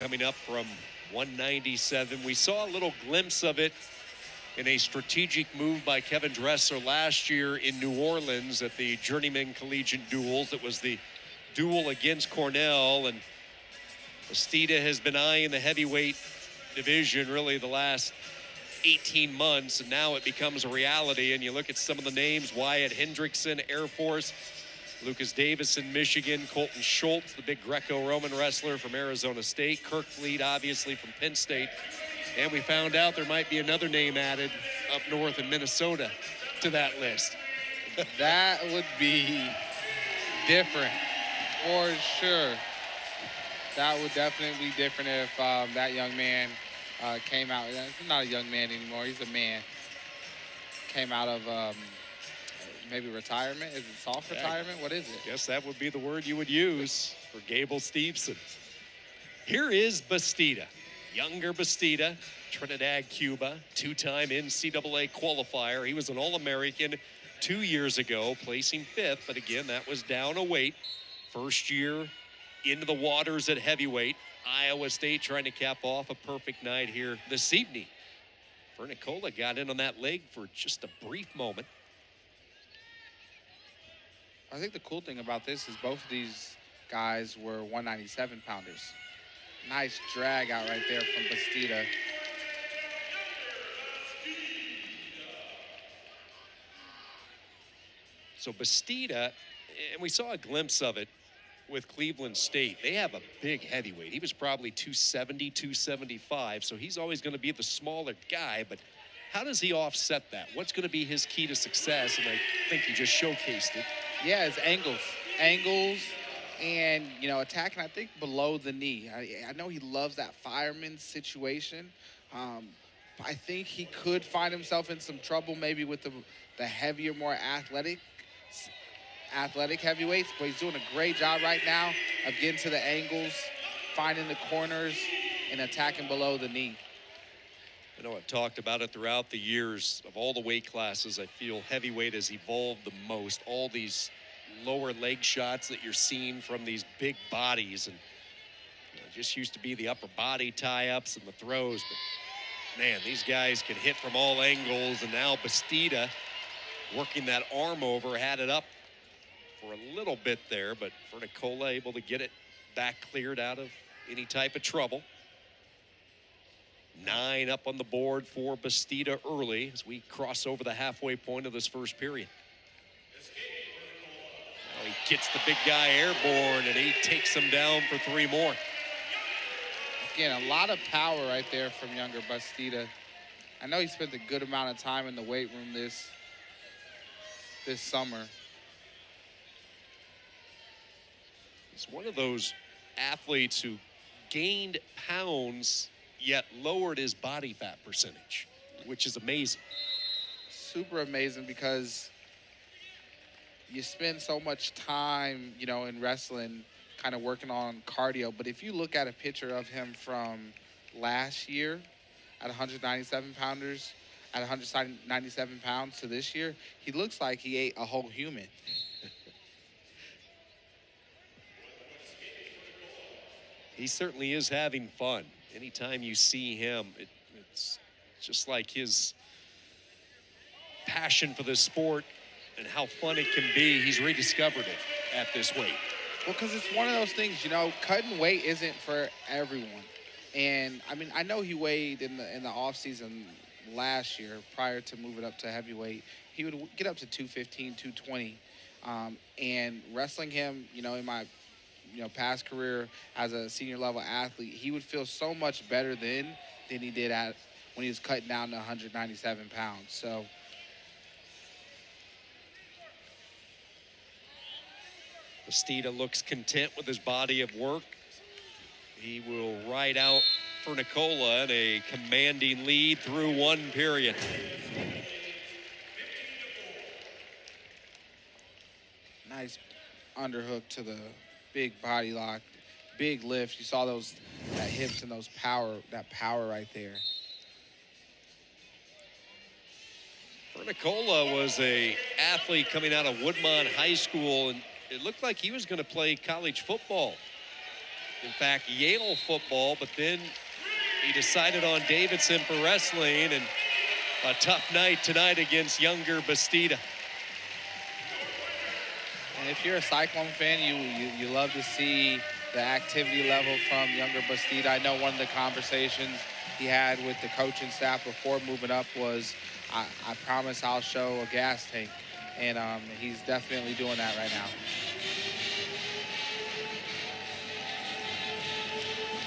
coming up from 197. We saw a little glimpse of it in a strategic move by Kevin Dressler last year in New Orleans at the Journeyman Collegiate Duels. It was the duel against Cornell, and Bastida has been eyeing the heavyweight division really the last 18 months, and now it becomes a reality. And you look at some of the names: Wyatt Hendrickson, Air Force; Lucas Davidson, Michigan; Colton Schultz, the big Greco-Roman wrestler from Arizona State; Kirk Fleet, obviously, from Penn State. And we found out there might be another name added up north in Minnesota to that list. That would be different, for sure. That would definitely be different if that young man came out. He's not a young man anymore. He's a man. Came out of maybe retirement. Is it soft retirement? What is it? I guess that would be the word you would use for Gable Steveson. Here is Bastida. Yonger Bastida, Trinidad, Cuba, two-time NCAA qualifier. He was an All-American 2 years ago, placing 5th, but again, that was down a weight. First year into the waters at heavyweight. Iowa State trying to cap off a perfect night here this evening. Fernicola got in on that leg for just a brief moment. I think the cool thing about this is both of these guys were 197 pounders. Nice drag out right there from Bastida. So Bastida, and we saw a glimpse of it with Cleveland State. They have a big heavyweight. He was probably 270, 275, so he's always going to be the smaller guy, but how does he offset that? What's going to be his key to success? And I think he just showcased it. Yeah, it's angles. Angles and, you know, attacking, I think, below the knee. I know he loves that fireman situation. I think he could find himself in some trouble maybe with the heavier, more athletic heavyweights, but he's doing a great job right now of getting to the angles, finding the corners, and attacking below the knee. I know I've talked about it throughout the years. Of all the weight classes, I feel heavyweight has evolved the most. All these lower leg shots that you're seeing from these big bodies, and it just used to be the upper body tie-ups and the throws, but man, these guys can hit from all angles. And now Bastida working that arm over, had it up for a little bit there, but Fernicola able to get it back cleared out of any type of trouble. 9 up on the board for Bastida early as we cross over the halfway point of this first period. Now he gets the big guy airborne, and he takes him down for 3 more. Again, a lot of power right there from Yonger Bastida. I know he spent a good amount of time in the weight room this summer. He's one of those athletes who gained pounds yet lowered his body fat percentage, which is amazing. Super amazing, because you spend so much time, you know, in wrestling kind of working on cardio. But if you look at a picture of him from last year at 197 pounders, at 197 pounds to this year, he looks like he ate a whole human. He certainly is having fun. Anytime you see him, it's just like his passion for this sport and how fun it can be. He's rediscovered it at this weight. Well, because it's one of those things, you know, cutting weight isn't for everyone. And, I mean, I know he weighed in the offseason last year prior to moving up to heavyweight. He would get up to 215, 220. And wrestling him, you know, in my past career as a senior level athlete, he would feel so much better than he did when he was cutting down to 197 pounds. So Bastida looks content with his body of work. He will ride out Fernicola in a commanding lead through 1 period. Nice underhook to the big body lock, big lift. You saw that hips and that power right there. Fernicola was a athlete coming out of Woodmont High School, and it looked like he was going to play college football in fact, Yale football, but then he decided on Davidson for wrestling, and a tough night tonight against Yonger Bastida. And if you're a Cyclone fan, you love to see the activity level from Yonger Bastida. I know one of the conversations he had with the coaching staff before moving up was, I promise I'll show a gas tank. And he's definitely doing that right now.